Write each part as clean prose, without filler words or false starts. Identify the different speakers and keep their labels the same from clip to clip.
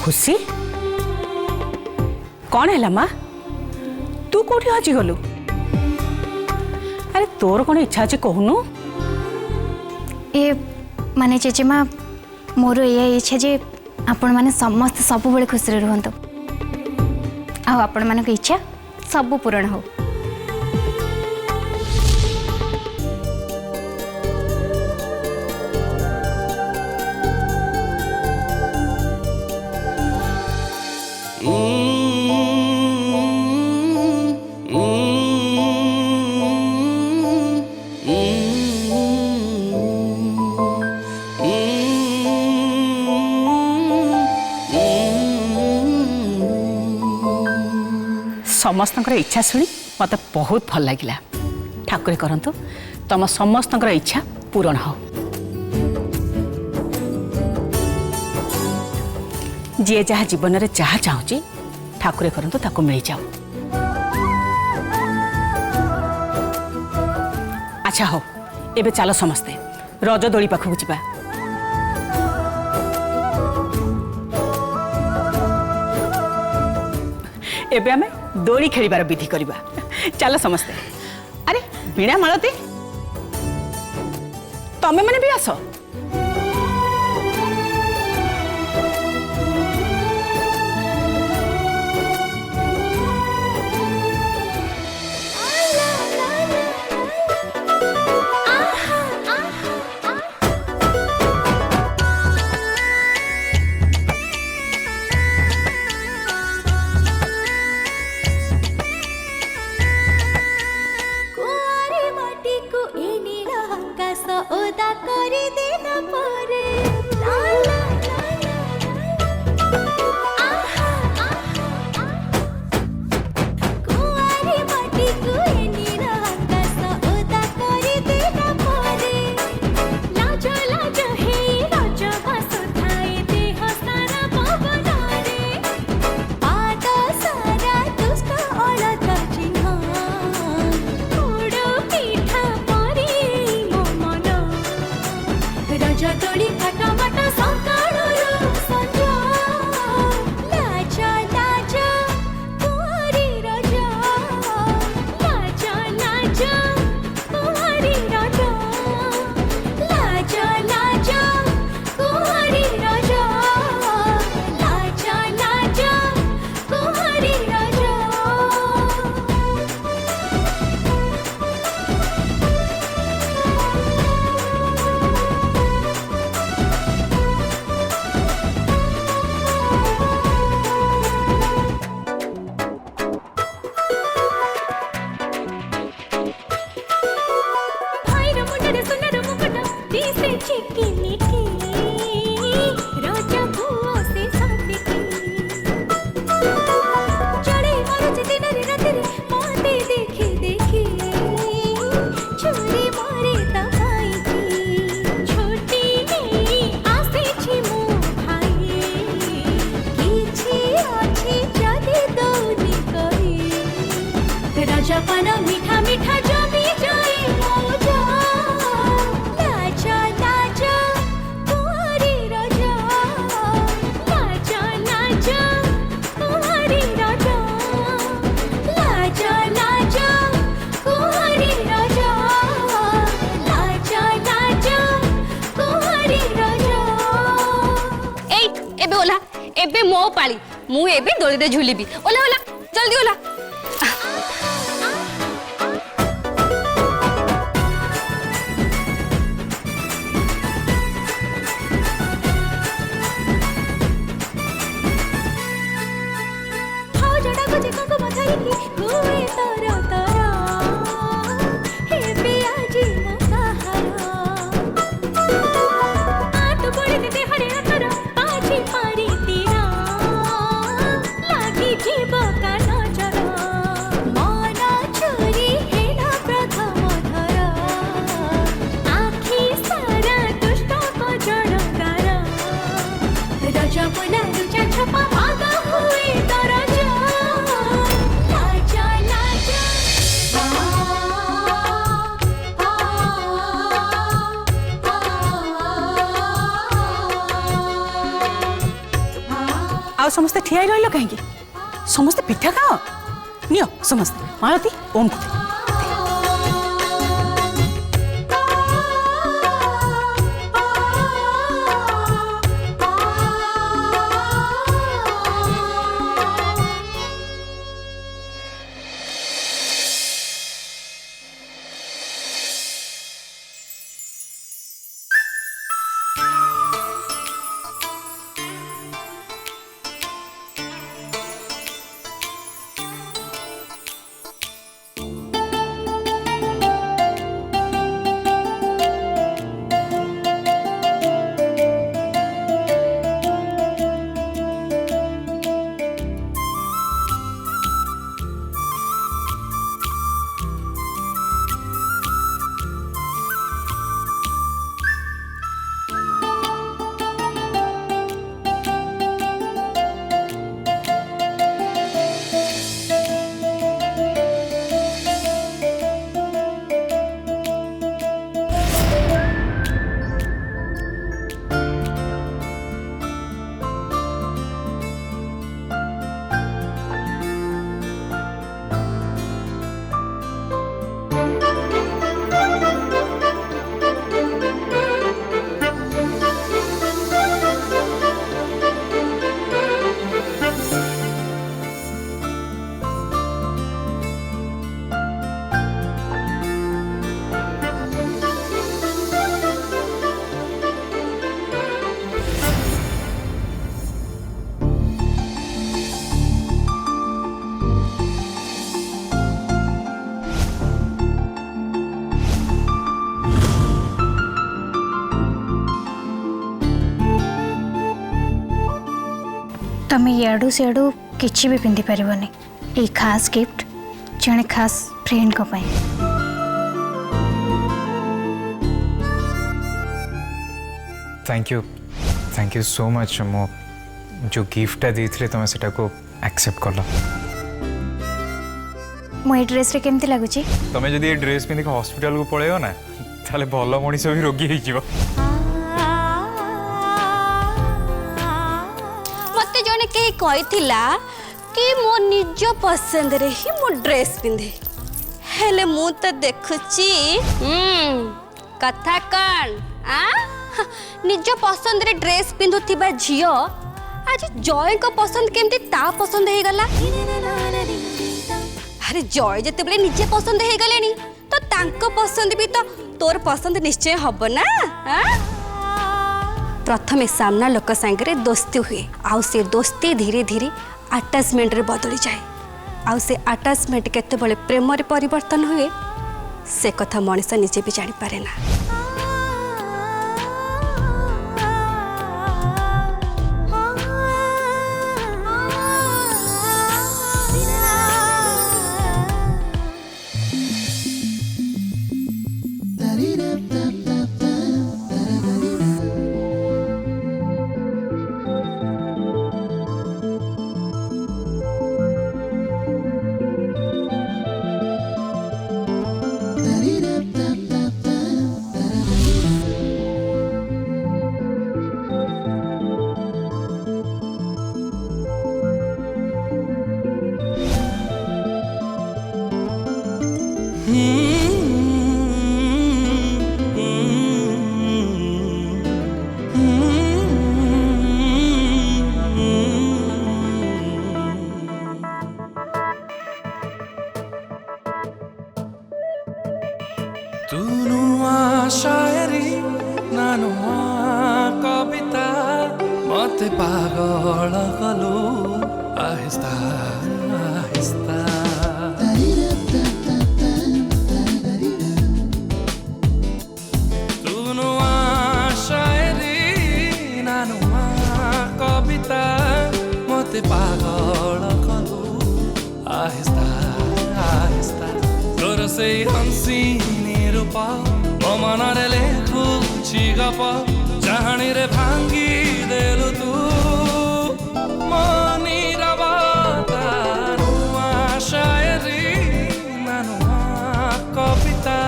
Speaker 1: खुशी कौन है माँ तू कौटी हजी गलु अरे तोर कौन इच्छा अच्छे कहूनु
Speaker 2: ए माने चेचेमा मोर ये इच्छा जे आपण माने समस्त सब बेले खुशी रुहंतु आ आपण माने इच्छा सब पूरण हो।
Speaker 1: समस्त इच्छा शुणी मत बहुत भल लगे ठाकुर करंतु तुम समस्त इच्छा पूरण हो। जी जहाँ जीवन में जहाँ चाहूँ ठाकुर करंतु ताको मिल जाओ। अच्छा हो एबे चलो समस्ते रज दोली पाखक जावा। एबे आमे दोली खेलिबार विधि करबा चलो समस्ते। अरे वीणा मालती तमे माने भी आस।
Speaker 3: मीठा मीठा जमी जाए मौजा लाचा लाचा कुंवारी राजा लाचा लाचा कुंवारी राजा लाचा लाचा कुंवारी राजा लाचा लाचा कुंवारी राजा।
Speaker 4: एबे ओला एबे मो पाली मु एबे दोली दे झुलीबी ओला ओला जल्दी ओला।
Speaker 3: लागी जीव का नजर
Speaker 1: ଆଉ ସମସ୍ତେ ଠିଆ ହେଇ ରହିଲ କାହିଁକି ସମସ୍ତେ ପିଠା ଖାଅ ନିଅ ସମସ୍ତେ ମାଳତୀ ଓମ୍ କୁ ଦେ।
Speaker 2: तमें याडू सियाडू किसी भी पिंधि पारबनी ये खास गिफ्ट जड़े खास फ्रेंड को पाए।
Speaker 5: थैंक यू सो मच मो जो गिफ्टा देते तुम से एक्सेप्ट कल।
Speaker 2: मो ड्रेस रे केमती लगुची
Speaker 5: तुम्हें जब ये ड्रेस पिंधिक हॉस्पिटल को पलैब ना ताले भल मनीष भी रोगी हो।
Speaker 4: मते जने कही कहिथिला कि मो निज पसंद रे ही मो ड्रेस पिंधे हेले मु तो देखुची कथा कण आ निज पसंद रे ड्रेस पिंधुथिबा झियो आज जय को पसंद केमती ता पसंद हे गला। अरे जय जते बेले निजे पसंद हे गलेनी तो तांको पसंद भी तो तोर पसंद निश्चय हब ना। प्रथमे सामना लोक सांगे दोस्ती हुए आउ से दोस्ती धीरे धीरे अटैचमेंट रे बदली जाए आउ से अटैचमेंट केतेबेले प्रेम रे परिवर्तन हुए से कथा मनीष निजे भी जानी पारे ना।
Speaker 6: शायरी नानुआ कविता मत पागल कलो आहिस्ता आहिस्ता तुनुआ शायरी नानुआ कविता मत पागल कलो आहिस्ता आहिस्ता तोर से हंसी निरूपा मनरे लेखुची गप चाहणी रे भांगी देलु तू मनीरवता नुआ शायरी नुआ कविता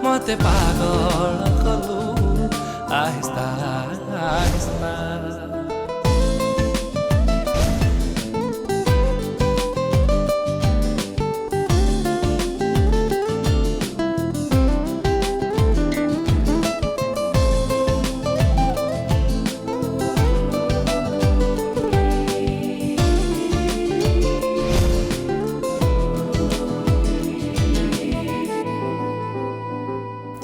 Speaker 6: मते पागल कलु आहिस्ता आहिस्ता।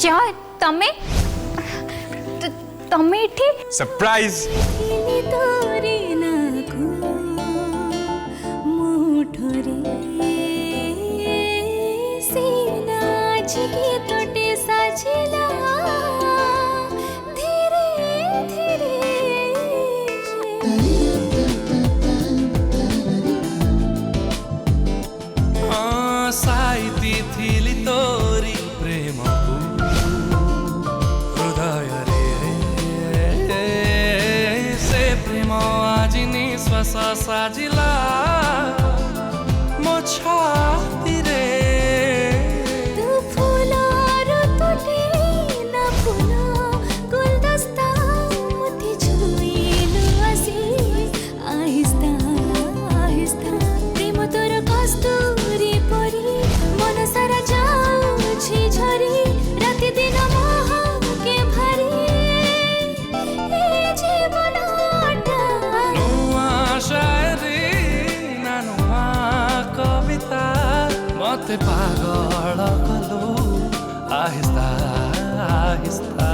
Speaker 2: जय तमे तमे इठी
Speaker 5: सरप्राइज।
Speaker 3: ଥିଲି ତୋରି ନାକୁ ମୁଠରେ ସିନା ଆଜି ଗୀତଟେ ସାଜିଲା ଧୀରେ ଧୀରେ
Speaker 6: साइती थिली तोरी प्रेम हृदय रे से प्रेम आज निश्वास साजिला मो छाती रे
Speaker 3: तू फुलार तुटे ना फुला गुलदस्ता मुठी छुईलु आसी आहिस्ता आहिस्ता प्रेम तोर कस्तूरी परी मन सारा जाऊछि झरी राति दिन महके भरी ए जीवनटा
Speaker 6: नुआ शायरी ना नुआ कविता मते पागल कलु आहिस्ता आहिस्ता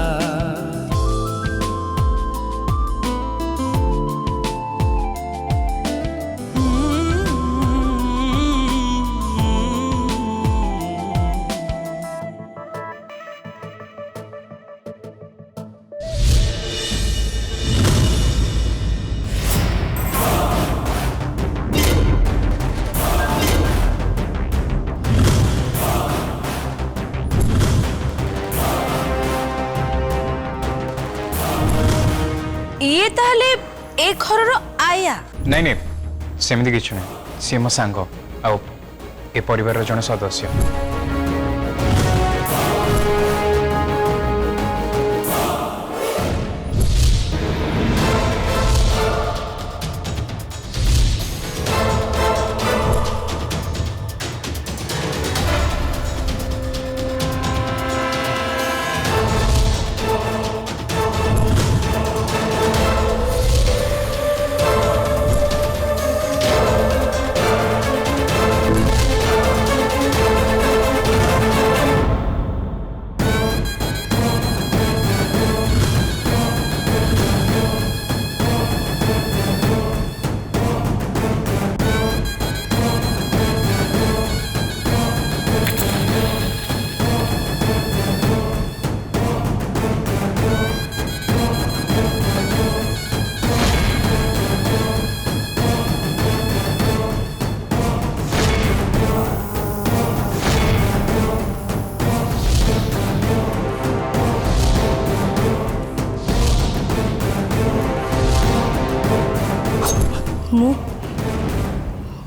Speaker 4: ये ताहले ए घरर आया
Speaker 5: नहीं नहीं सेमती किछु नहीं सी मो सांग आ ए परिवार जन सदस्य।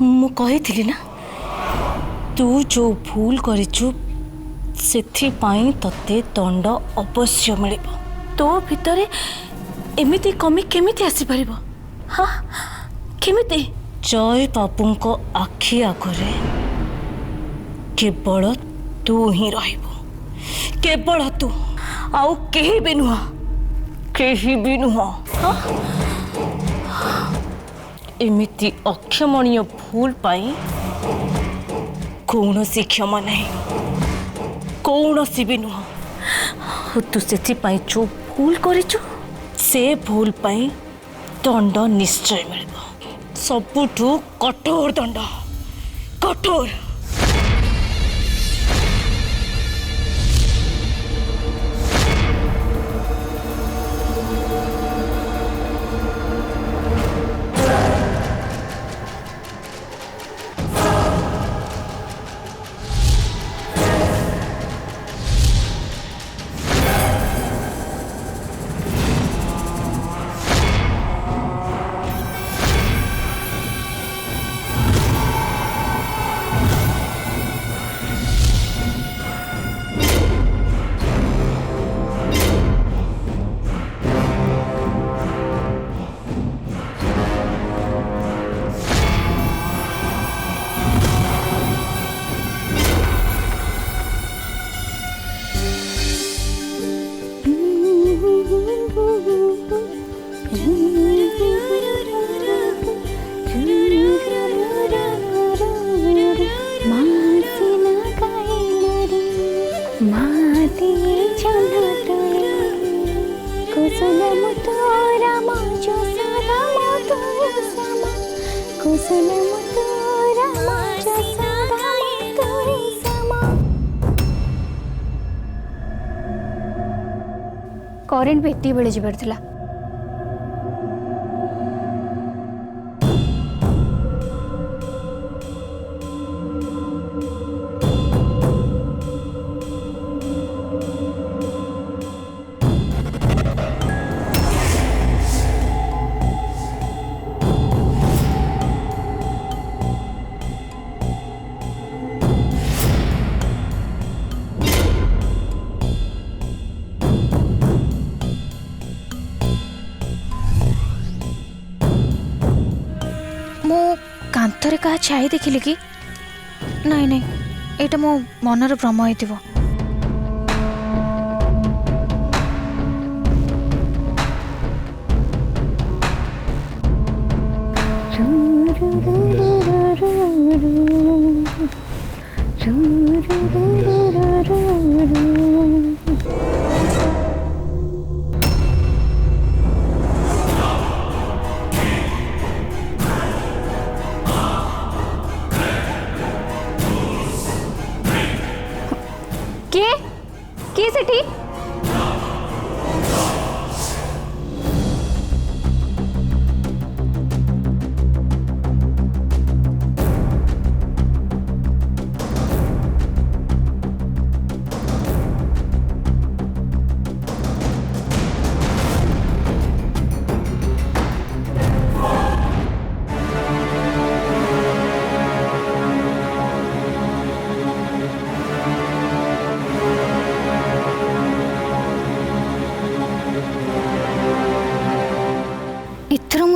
Speaker 7: मु कही ना तू जो भूल करिचु सेथिपाई तते दंड अवश्य मिल तो भितरे एमिति कमी केमिति आसी परिबो हाँ केमिति जय बाबू को आखि आगरे केवल तू ही रहिबो केवल तू आउ केही भी नुह केही भी नुह हाँ एमिति अक्षमणीय भूल पाई कौन सी क्षमा नहीं कौन सी भी नुह तू से जो भूल करिचु से भूल पाई दंड निश्चय मिल सबुठू कठोर दंड कठोर।
Speaker 3: कुशलम तो राम जो राम तो सम कुशलम तो राम जो राम तो सम।
Speaker 2: करेन्ट भी एति बेले जबार थिला। कांथरे क्या छाई देखिले कि नहीं नहीं एटा मो मनर भ्रम होइतिबो। के सेठी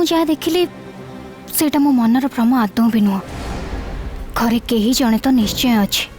Speaker 2: जहाँ देखिले सेटा मो मनर भ्रम आदौ भी नुह। घरे कहीं जड़े तो निश्चय अच्छे।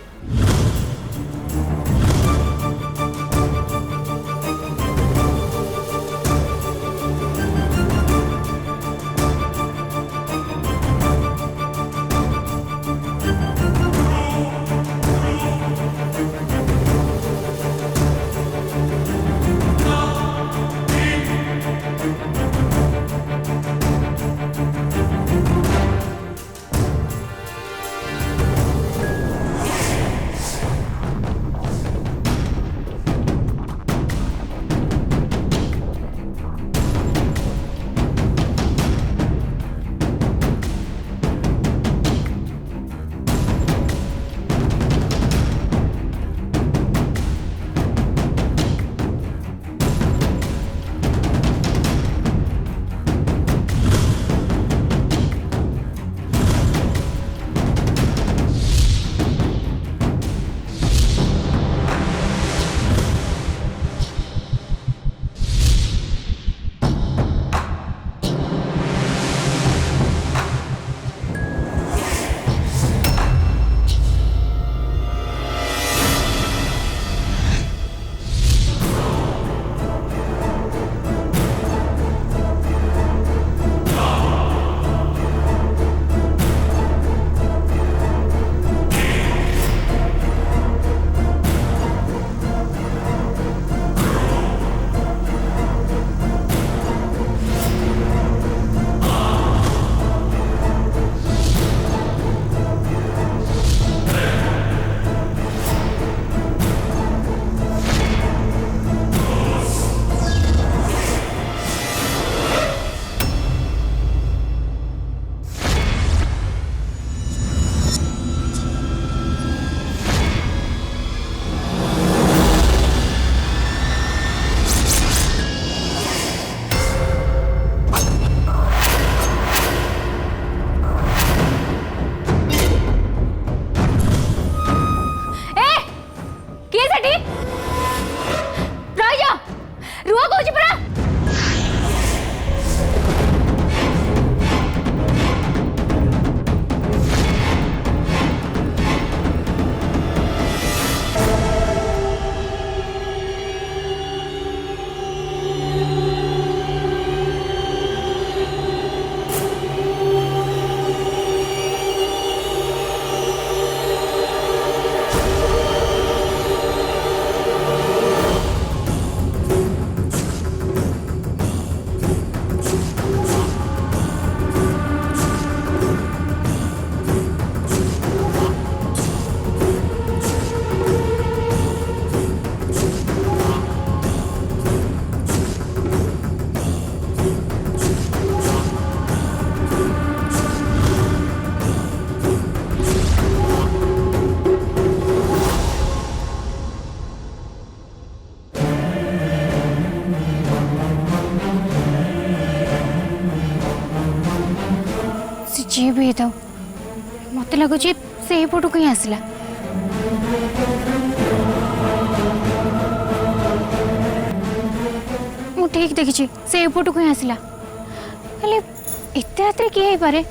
Speaker 2: जी भी था मत लगुच से पटू कहीं आसला मु ठीक देखी से पटू कहीं आसला हेले एत रात किए पारे